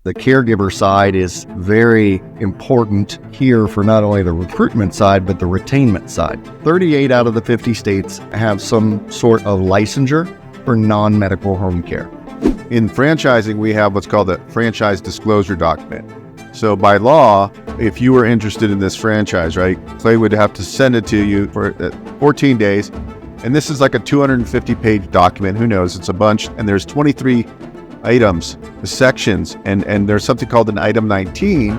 The caregiver side is very important here for not only the recruitment side, but the retainment side. 38 out of the 50 states have some sort of licensure for non-medical home care. In franchising, we have what's called a franchise disclosure document. So by law, if you were interested in this franchise, right, Clay would have to send it to you for 14 days. And this is like a 250-page document. Who knows? It's a bunch. And there's 23 items, sections, and there's something called an item 19,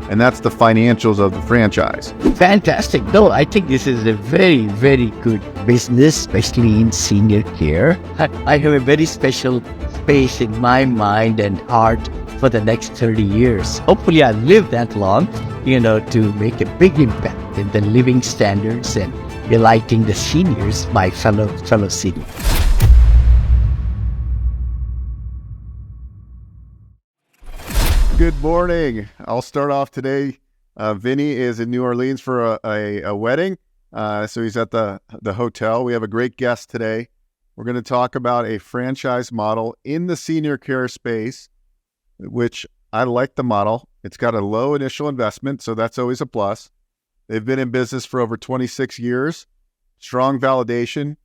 and that's the financials of the franchise. Fantastic. No, I think this is a very, very good business, especially in senior care. I have a very special space in my mind and heart for the next 30 years. Hopefully I live that long, to make a big impact in the living standards and delighting the seniors, my fellow seniors. Good morning. I'll start off today. Vinny is in New Orleans for a wedding, so he's at the hotel. We have a great guest today. We're going to talk about a franchise model in the senior care space, which I like the model. It's got a low initial investment, so that's always a plus. They've been in business for over 26 years. Strong validation.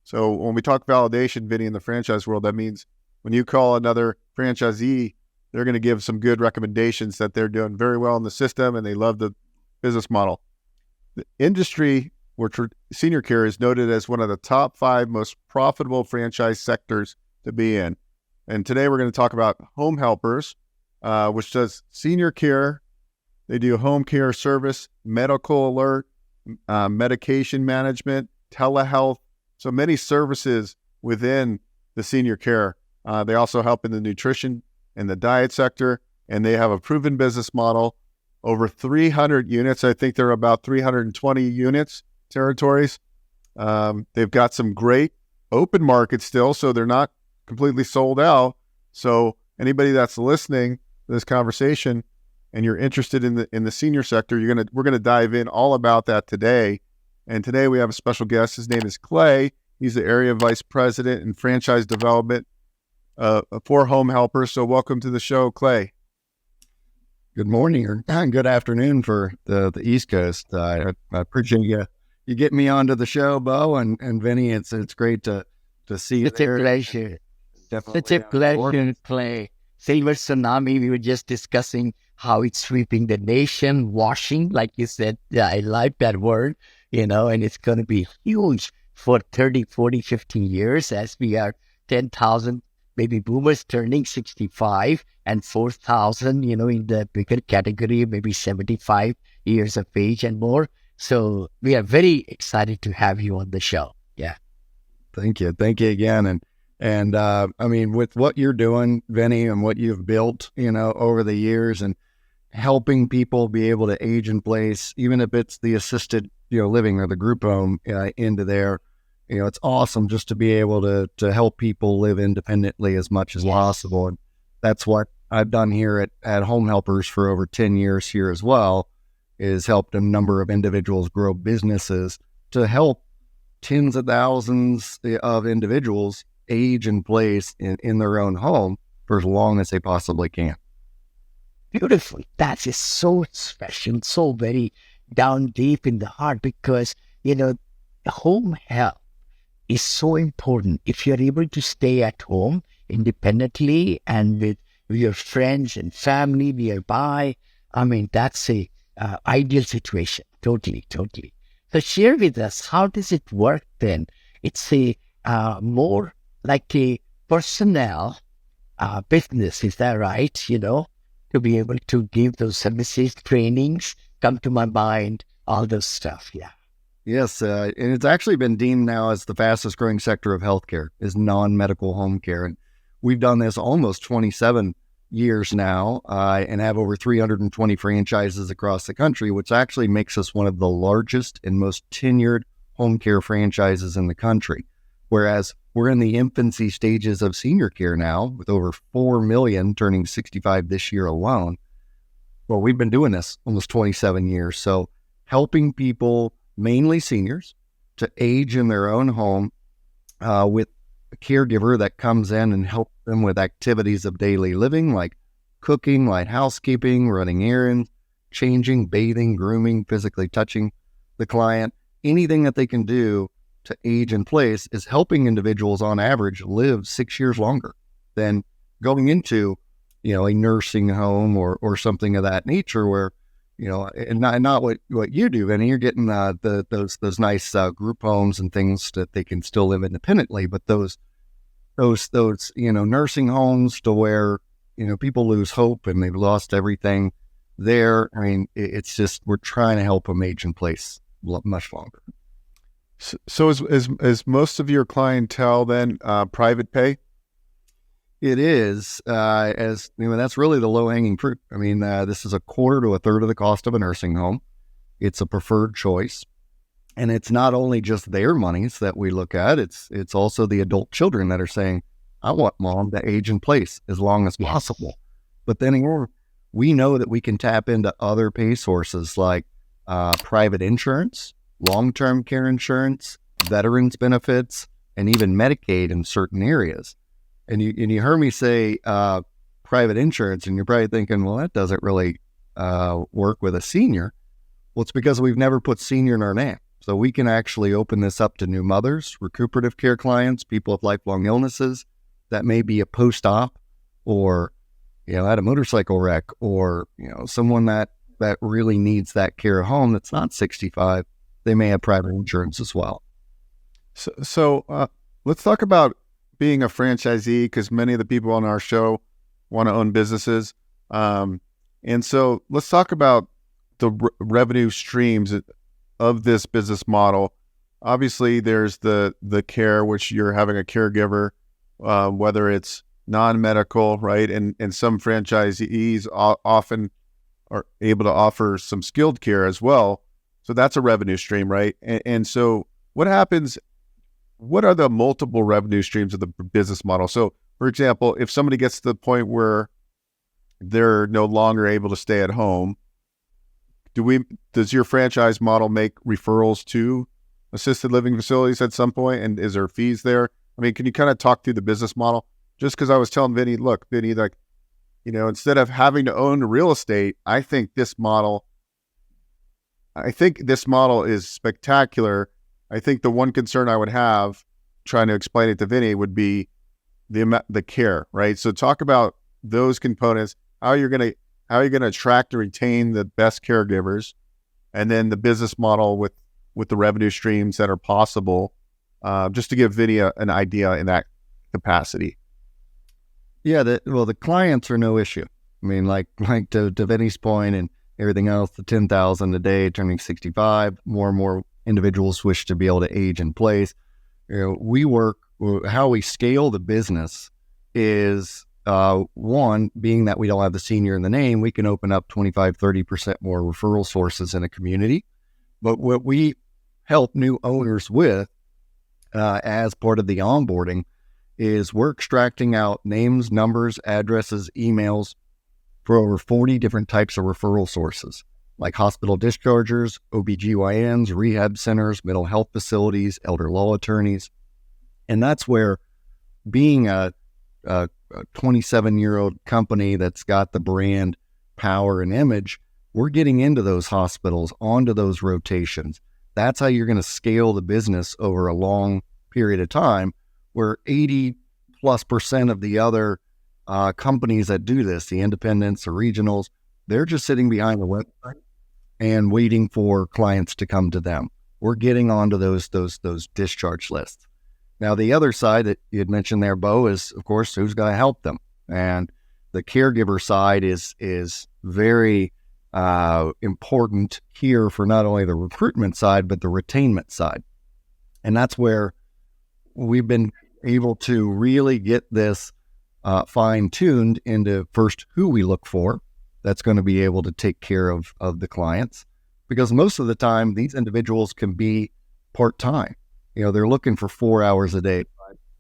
So when we talk validation, Vinny, in the franchise world, that means when you call another franchisee, they're going to give some good recommendations that they're doing very well in the system and they love the business model. The industry where senior care is noted as one of the top 5 most profitable franchise sectors to be in. And today we're going to talk about Home Helpers, which does senior care. They do home care service, medical alert, medication management, telehealth, so many services within the senior care. They also help in the nutrition in the diet sector, and they have a proven business model, over 300 units. I think they're about 320 units, territories. They've got some great open markets still, so they're not completely sold out. So anybody that's listening to this conversation and you're interested in the senior sector, we're gonna dive in all about that today. And today we have a special guest. His name is Clay. He's the area vice president in franchise development for Home Helpers. So welcome to the show, Clay. Good morning or good afternoon for the East Coast. I appreciate you getting me onto the show, Bo and Vinny. It's great to see you. It's a pleasure. It's a pleasure, Clay. Silver tsunami, we were just discussing how it's sweeping the nation, washing, like you said. Yeah, I like that word, and it's going to be huge for 30, 40, 50 years as we are 10,000 baby boomers turning 65 and 4,000, in the bigger category, maybe 75 years of age and more. So we are very excited to have you on the show. Yeah. Thank you again. And I mean, with what you're doing, Vinny, and what you've built, over the years and helping people be able to age in place, even if it's the assisted, living or the group home into there, it's awesome just to be able to help people live independently as much as possible. And that's what I've done here at Home Helpers for over 10 years here as well, is helped a number of individuals grow businesses to help tens of thousands of individuals age in place in their own home for as long as they possibly can. Beautiful. That is so special, so very down deep in the heart, because, home health is so important. If you're able to stay at home independently and with your friends and family nearby, I mean, that's a ideal situation. Totally. So share with us, how does it work then? It's a more like a personnel business, is that right? To be able to give those services, trainings, come to my mind, all those stuff. Yeah. Yes, and it's actually been deemed now as the fastest growing sector of healthcare is non-medical home care. And we've done this almost 27 years now and have over 320 franchises across the country, which actually makes us one of the largest and most tenured home care franchises in the country. Whereas we're in the infancy stages of senior care now with over 4 million turning 65 this year alone. Well, we've been doing this almost 27 years. So helping people, mainly seniors, to age in their own home with a caregiver that comes in and helps them with activities of daily living like cooking, light housekeeping, running errands, changing, bathing, grooming, physically touching the client. Anything that they can do to age in place is helping individuals on average live 6 years longer than going into, a nursing home or something of that nature where, and not what you do, Vinny. You're getting those nice group homes and things that they can still live independently, but those nursing homes to where people lose hope and they've lost everything there. I mean, it's just we're trying to help them age in place much longer. So is most of your clientele then private pay? It is, that's really the low-hanging fruit. I mean, this is a quarter to a third of the cost of a nursing home. It's a preferred choice. And it's not only just their monies that we look at, it's also the adult children that are saying, I want mom to age in place as long as possible. But then we know that we can tap into other pay sources like private insurance, long-term care insurance, veterans benefits, and even Medicaid in certain areas. And you heard me say private insurance, and you're probably thinking, well, that doesn't really work with a senior. Well, it's because we've never put senior in our name. So we can actually open this up to new mothers, recuperative care clients, people with lifelong illnesses that may be a post-op or, had a motorcycle wreck or, someone that really needs that care at home that's not 65. They may have private insurance as well. So let's talk about being a franchisee, because many of the people on our show want to own businesses. And so let's talk about the revenue streams of this business model. Obviously, there's the care, which you're having a caregiver, whether it's non-medical, right? And some franchisees often are able to offer some skilled care as well. So that's a revenue stream, right? And so what happens? What are the multiple revenue streams of the business model? So, for example, if somebody gets to the point where they're no longer able to stay at home, does your franchise model make referrals to assisted living facilities at some point? And is there fees there? I mean, can you kind of talk through the business model? Just because I was telling Vinny, look, Vinny, instead of having to own real estate, I think this model is spectacular. I think the one concern I would have trying to explain it to Vinny would be the care, right? So talk about those components, how you're going to attract and retain the best caregivers, and then the business model with the revenue streams that are possible, just to give Vinny an idea in that capacity. Yeah, the clients are no issue. I mean, like to Vinny's point and everything else, the 10,000 a day turning 65, more and more individuals wish to be able to age in place. We work, how we scale the business is, one, being that we don't have the senior in the name, we can open up 25, 30% more referral sources in a community. But what we help new owners with as part of the onboarding is we're extracting out names, numbers, addresses, emails for over 40 different types of referral sources, like hospital dischargers, OBGYNs, rehab centers, mental health facilities, elder law attorneys. And that's where being a 27-year-old company that's got the brand power and image, we're getting into those hospitals, onto those rotations. That's how you're going to scale the business over a long period of time, where 80+% of the other companies that do this, the independents, the regionals, they're just sitting behind the website and waiting for clients to come to them. We're getting onto those discharge lists. Now, the other side that you had mentioned there, Bo, is, of course, who's going to help them. And the caregiver side is very important here for not only the recruitment side, but the retainment side. And that's where we've been able to really get this fine-tuned into first who we look for that's going to be able to take care of the clients. Because most of the time, these individuals can be part-time. They're looking for 4 hours a day,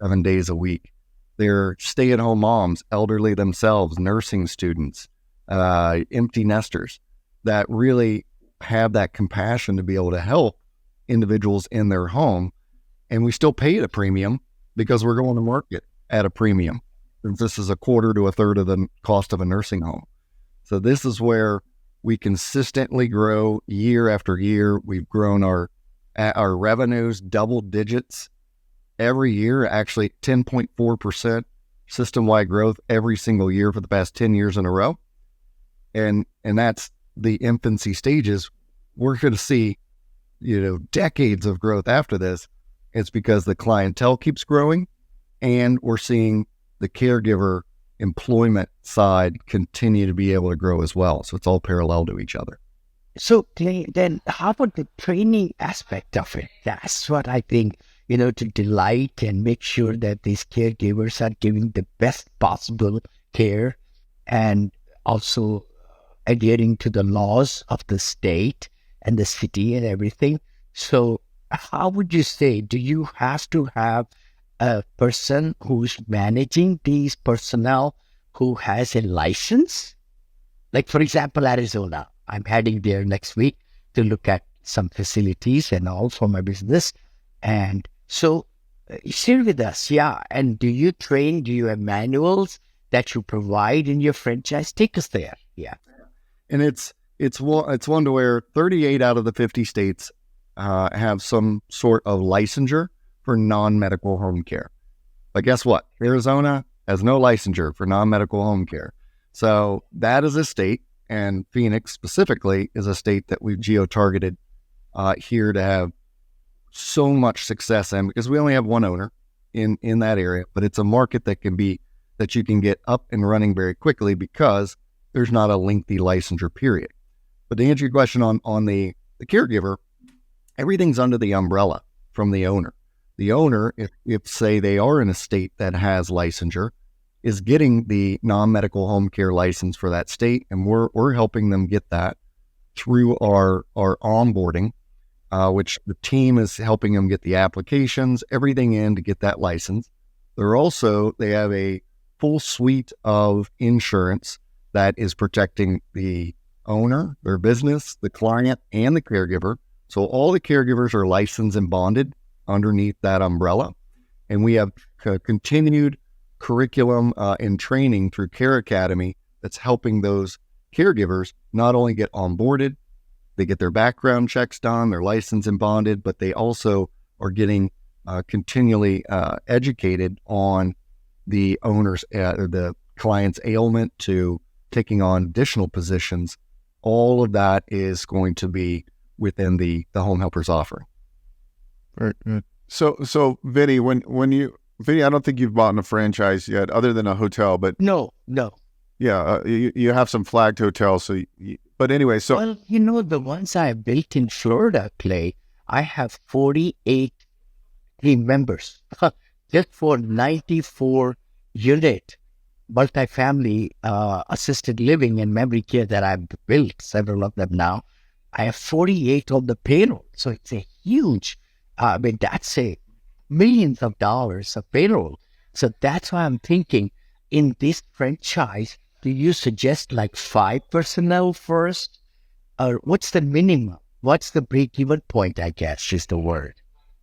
7 days a week. They're stay-at-home moms, elderly themselves, nursing students, empty nesters that really have that compassion to be able to help individuals in their home. And we still pay at a premium because we're going to market at a premium. since this is a quarter to a third of the cost of a nursing home. So this is where we consistently grow year after year. We've grown our revenues double digits every year, actually 10.4% system-wide growth every single year for the past 10 years in a row. And that's the infancy stages. We're going to see, decades of growth after this. It's because the clientele keeps growing, and we're seeing the caregiver employment side continue to be able to grow as well. So it's all parallel to each other. So Clay, then how about the training aspect of it? That's what I think, to delight and make sure that these caregivers are giving the best possible care and also adhering to the laws of the state and the city and everything. So how would you say, do you have to have a person who's managing these personnel who has a license? Like, for example, Arizona, I'm heading there next week to look at some facilities and all for my business. And so share with us, and do you have manuals that you provide in your franchise? Take us there. Yeah. And it's one to where 38 out of the 50 states have some sort of licensure for non-medical home care. But guess what? Arizona has no licensure for non-medical home care. So that is a state, and Phoenix specifically is a state that we've geo-targeted here to have so much success in, because we only have one owner in that area, but it's a market that you can get up and running very quickly because there's not a lengthy licensure period. But to answer your question on the caregiver, everything's under the umbrella from the owner. The owner, if say they are in a state that has licensure, is getting the non-medical home care license for that state, and we're helping them get that through our onboarding, which the team is helping them get the applications, everything in to get that license. They have a full suite of insurance that is protecting the owner, their business, the client, and the caregiver. So all the caregivers are licensed and bonded underneath that umbrella. And we have continued curriculum and training through Care Academy that's helping those caregivers not only get onboarded, they get their background checks done, they're licensed and bonded, but they also are getting continually educated on the owner's or the client's ailment to taking on additional positions. All of that is going to be within the home helpers offering. Very good. So Vinny, Vinny, I don't think you've bought a franchise yet, other than a hotel, but No. yeah, you have some flagged hotels. But anyway, so Well, the ones I built in Florida, Clay, I have 48 team members just for 94 unit multifamily assisted living and memory care that I've built, several of them now. I have 48 on the payroll. So it's a huge, that's a millions of dollars of payroll. So that's why I'm thinking in this franchise, do you suggest like 5 personnel first? Or what's the minimum? What's the break-even point, I guess, is the word.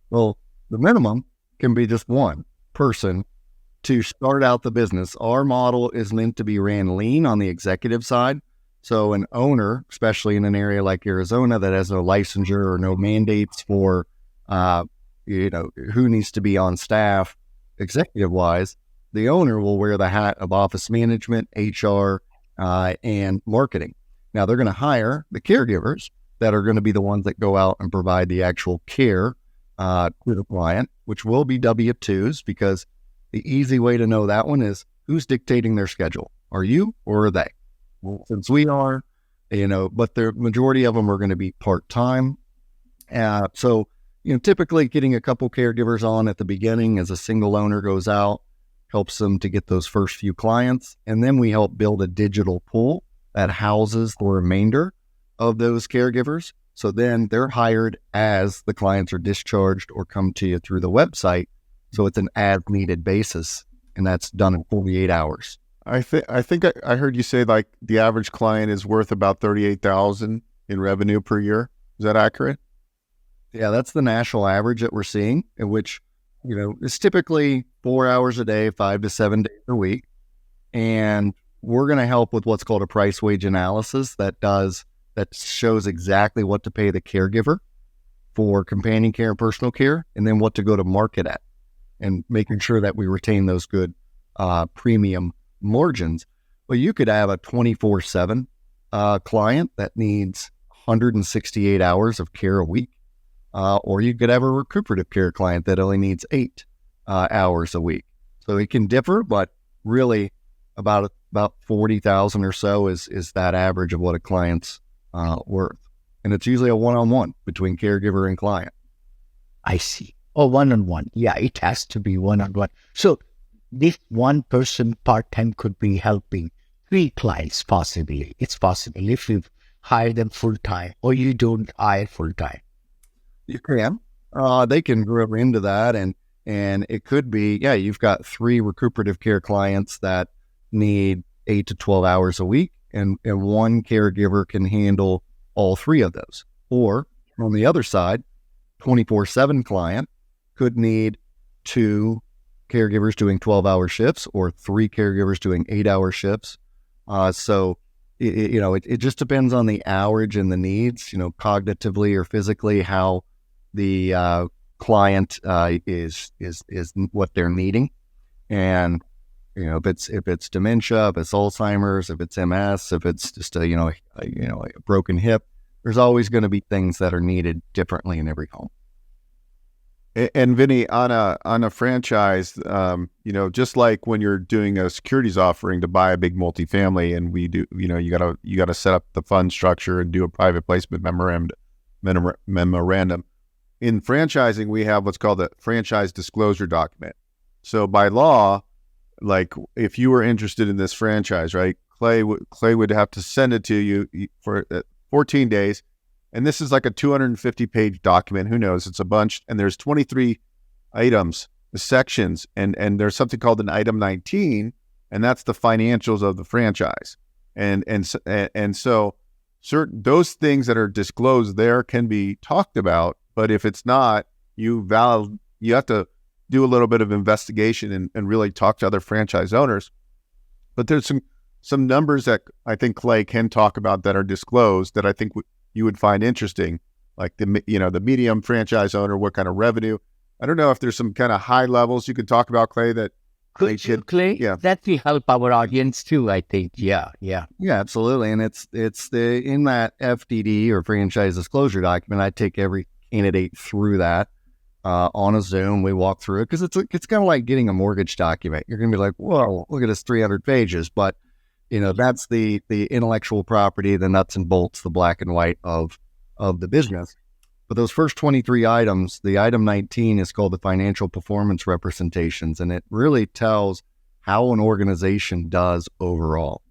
Well, the minimum can be just one person to start out the business. Our model is meant to be ran lean on the executive side. So an owner, especially in an area like Arizona that has no licensure or no mandates for, who needs to be on staff executive-wise, the owner will wear the hat of office management, HR, and marketing. Now, they're going to hire the caregivers that are going to be the ones that go out and provide the actual care to the client, which will be W-2s, because the easy way to know that one is who's dictating their schedule. Are you or are they? Well, since we are, but the majority of them are going to be part-time. So, typically getting a couple caregivers on at the beginning as a single owner goes out helps them to get those first few clients. And then we help build a digital pool that houses the remainder of those caregivers. So then they're hired as the clients are discharged or come to you through the website. So it's an as-needed basis, and that's done in 48 hours. I think I heard you say like the average client is worth about $38,000 in revenue per year. Is that accurate? Yeah, that's the national average that we're seeing, in which, it's typically 4 hours a day, 5 to 7 days a week. And we're going to help with what's called a price wage analysis that shows exactly what to pay the caregiver for companion care and personal care, and then what to go to market at, and making sure that we retain those good premium margins. But you could have a 24/7 client that needs 168 hours of care a week, or you could have a recuperative care client that only needs 8 hours a week. So it can differ, but really about 40,000 or so is that average of what a client's worth. And it's usually a one-on-one between caregiver and client. I see. Oh, one-on-one. Yeah, it has to be one-on-one. So this one person part-time could be helping 3 clients possibly. It's possible if you hire them full-time or you don't hire full-time. You can. They can grow into that. And it could be, you've got 3 recuperative care clients that need 8 to 12 hours a week, and one caregiver can handle all 3 of those. Or on the other side, 24/7 client could need 2 caregivers doing 12-hour shifts or 3 caregivers doing 8-hour shifts. So it just depends on the hourage and the needs, cognitively or physically, how the client is what they're needing. And if it's dementia, if it's Alzheimer's, if it's MS, if it's just a broken hip, there's always going to be things that are needed differently in every home. And Vinny, on a franchise, just like when you're doing a securities offering to buy a big multifamily, and we do, you gotta set up the fund structure and do a private placement memorandum. In franchising, we have what's called a franchise disclosure document. So by law, like if you were interested in this franchise, right, Clay would have to send it to you for 14 days. And this is like a 250-page document. Who knows? It's a bunch. And there's 23 items, sections. And there's something called an item 19, and that's the financials of the franchise. And so certain those things that are disclosed there can be talked about. But if it's not, you have to do a little bit of investigation and really talk to other franchise owners. But there's some numbers that I think Clay can talk about that are disclosed that I think you would find interesting, like the medium franchise owner, what kind of revenue. I don't know if there's some kind of high levels you could talk about, Clay, that Clay? Yeah. That will help our audience too, I think. Yeah, absolutely. And it's in that FDD or franchise disclosure document, I take every candidate through that on a Zoom. We walk through it because it's kind of like getting a mortgage document. You're going to be like, whoa, look at this 300 pages. But, that's the intellectual property, the nuts and bolts, the black and white of the business. But those first 23 items, the item 19 is called the financial performance representations. And it really tells how an organization does overall.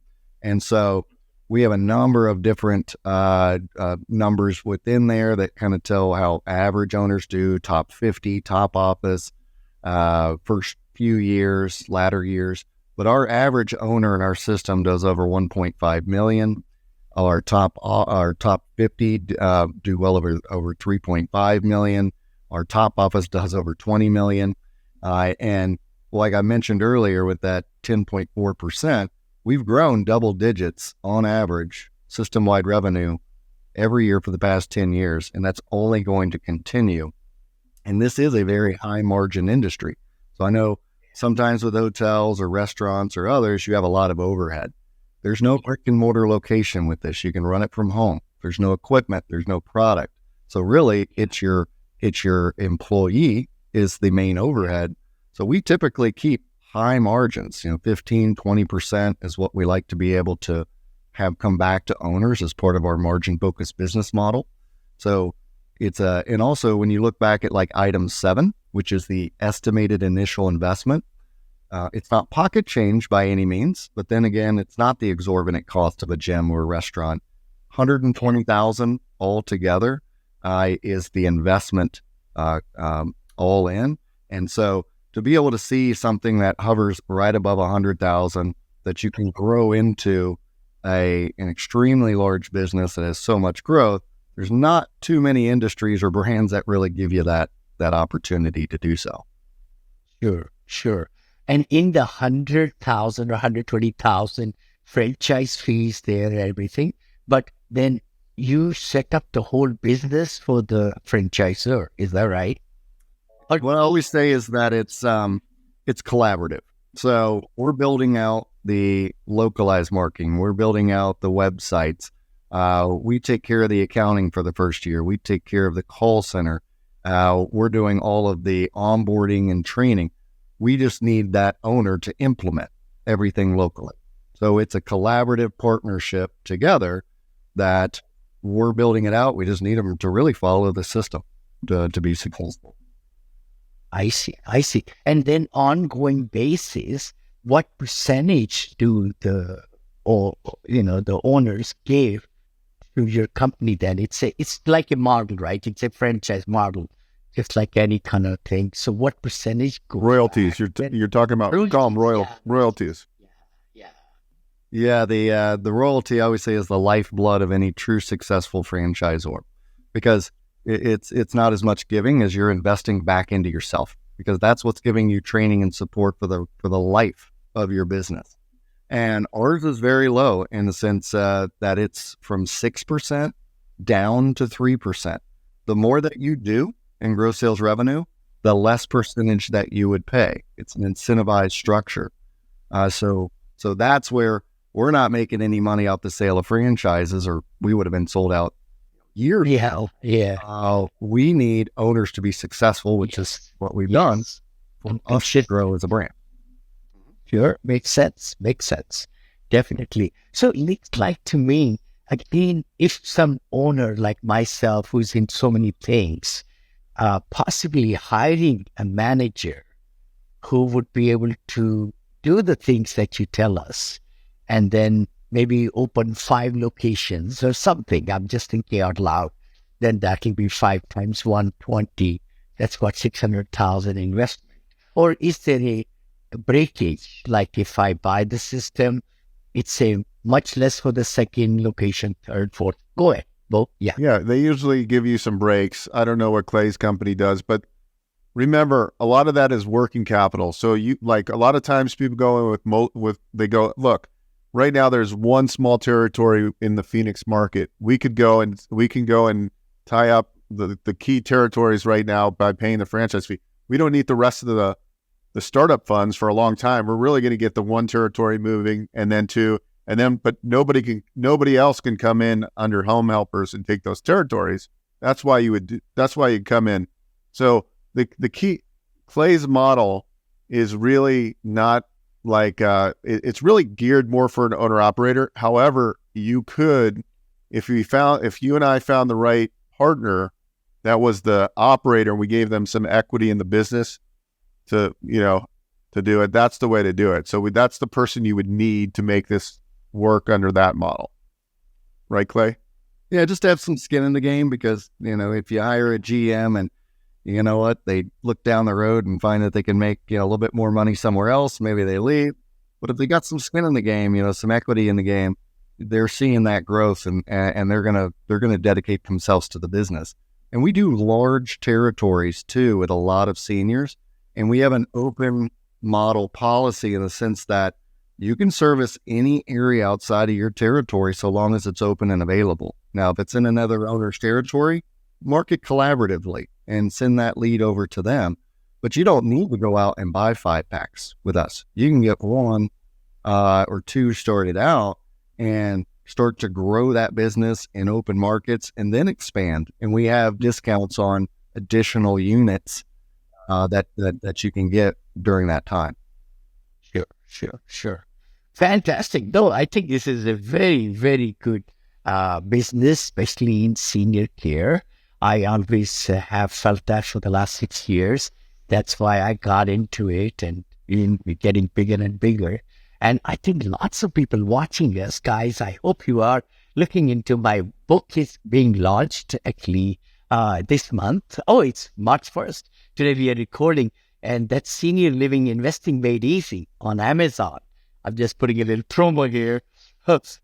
And so we have a number of different numbers within there that kind of tell how average owners do, top 50, top office, first few years, latter years. But our average owner in our system does over 1.5 million. Our top 50 do well over 3.5 million. Our top office does over 20 million. And like I mentioned earlier, with that 10.4%, we've grown double digits on average system-wide revenue every year for the past 10 years, and that's only going to continue. And this is a very high margin industry. So I know sometimes with hotels or restaurants or others, you have a lot of overhead. There's no brick and mortar location with this. You can run it from home. There's no equipment. There's no product. So really, it's your employee is the main overhead. So we typically keep high margins, 15, 20% is what we like to be able to have come back to owners as part of our margin focused business model. So and also when you look back at like item 7, which is the estimated initial investment, it's not pocket change by any means, but then again, it's not the exorbitant cost of a gym or a restaurant. 120,000 altogether is the investment all in. And so to be able to see something that hovers right above 100,000 that you can grow into an extremely large business that has so much growth, there's not too many industries or brands that really give you that opportunity to do so. Sure. And in the 100,000 or 120,000 franchise fees there and everything, but then you set up the whole business for the franchisor. Is that right? What I always say is that it's collaborative. So we're building out the localized marketing. We're building out the websites. We take care of the accounting for the first year. We take care of the call center. We're doing all of the onboarding and training. We just need that owner to implement everything locally. So it's a collaborative partnership together that we're building it out. We just need them to really follow the system to be successful. I see. And then ongoing basis, what percentage do the owners give to your company then? It's like a model, right? It's a franchise model, just like any kind of thing. So what percentage goes Royalties. back? You're talking about call them royalties. Yeah, the royalty I always say is the lifeblood of any true successful franchisor, because it's not as much giving as you're investing back into yourself, because that's what's giving you training and support for the life of your business. And ours is very low in the sense that it's from 6% down to 3%. The more that you do in gross sales revenue, the less percentage that you would pay. It's an incentivized structure. So that's where we're not making any money off the sale of franchises, or we would have been sold out years ago. Yeah. We need owners to be successful, which is what we've done for us to grow as a brand. Sure. Makes sense. Definitely. So it looks like to me, again, if some owner like myself who's in so many things, possibly hiring a manager who would be able to do the things that you tell us, and then maybe open 5 locations or something. I'm just thinking out loud. Then that will be 5 times 120. That's what 600,000 investment. Or is there a breakage? Like if I buy the system, it's a much less for the second location, third, fourth. Go ahead, Bo. Yeah. Yeah, they usually give you some breaks. I don't know what Clay's company does, but remember, a lot of that is working capital. So you like a lot of times people go in they go, look, right now there's one small territory in the Phoenix market. We can go and tie up the key territories right now by paying the franchise fee. We don't need the rest of the startup funds for a long time. We're really going to get the one territory moving, and then two, but nobody else can come in under home helpers and take those territories. That's why you'd come in. So the key, Clay's model is really not like, it's really geared more for an owner operator. However, you could, if you and I found the right partner that was the operator, and we gave them some equity in the business to do it, that's the way to do it. So that's the person you would need to make this work under that model. Right, Clay? Yeah, just have some skin in the game, because, if you hire a GM and you know what, they look down the road and find that they can make, a little bit more money somewhere else, maybe they leave. But if they got some skin in the game, some equity in the game, they're seeing that growth, and they're gonna dedicate themselves to the business. And we do large territories too with a lot of seniors, and we have an open model policy in the sense that you can service any area outside of your territory so long as it's open and available. Now, if it's in another owner's territory, market collaboratively and send that lead over to them. But you don't need to go out and buy 5-packs with us. You can get 1 or 2 started out and start to grow that business in open markets and then expand. And we have discounts on additional units that you can get during that time. Sure. Fantastic. No, I think this is a very, very good business, especially in senior care. I always have felt that for the last 6 years. That's why I got into it, and getting bigger and bigger. And I think lots of people watching us, guys, I hope you are looking into my book. Is being launched actually this month. Oh, it's March 1st. Today we are recording, and that's Senior Living Investing Made Easy on Amazon. I'm just putting a little promo here. That's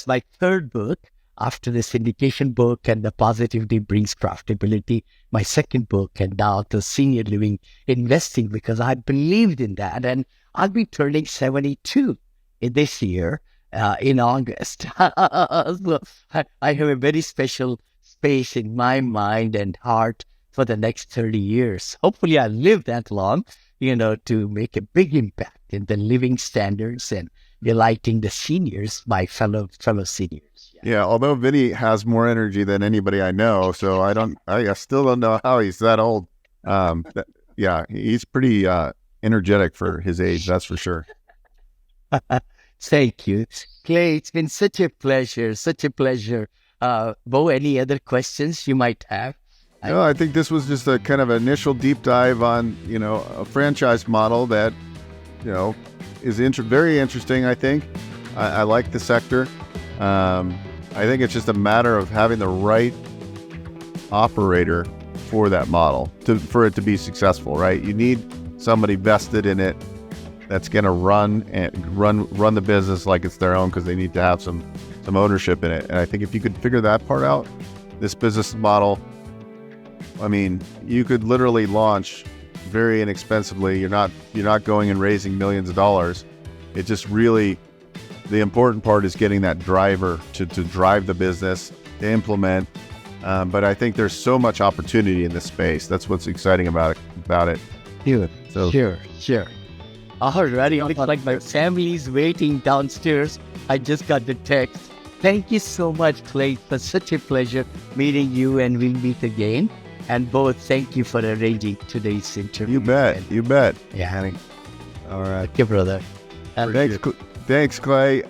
my 3rd book after the syndication book and the Positivity Brings Profitability, my 2nd book, and now the Senior Living Investing, because I believed in that. And I'll be turning 72 this year in August. So I have a very special space in my mind and heart for the next 30 years. Hopefully I'll live that long, to make a big impact in the living standards and delighting the seniors, my fellow seniors. Yeah, although Vinny has more energy than anybody I know, so I still don't know how he's that old. Yeah, he's pretty energetic for his age, that's for sure. Thank you. Clay, it's been such a pleasure, Bo, any other questions you might have? No, I think this was just a kind of initial deep dive on, a franchise model that, is very interesting, I think. I like the sector. I think it's just a matter of having the right operator for that model for it to be successful, right? You need somebody vested in it that's going to run the business like it's their own, because they need to have some ownership in it. And I think if you could figure that part out, this business model, I mean, you could literally launch very inexpensively. You're not going and raising millions of dollars. It just really, the important part is getting that driver to drive the business, to implement. But I think there's so much opportunity in this space. That's what's exciting about it. Sure. So, Sure. Alrighty, looks like my family's waiting downstairs. I just got the text. Thank you so much, Clay. For such a pleasure meeting you, and we'll meet again. And both, thank you for arranging today's interview. You bet. Yeah. All right. Thank you, brother. Thanks, Clay.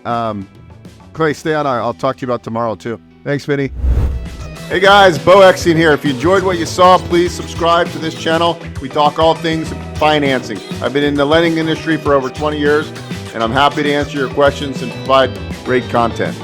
Clay, stay on. I'll talk to you about tomorrow too. Thanks, Vinny. Hey guys, Bo Eckstein here. If you enjoyed what you saw, please subscribe to this channel. We talk all things financing. I've been in the lending industry for over 20 years, and I'm happy to answer your questions and provide great content.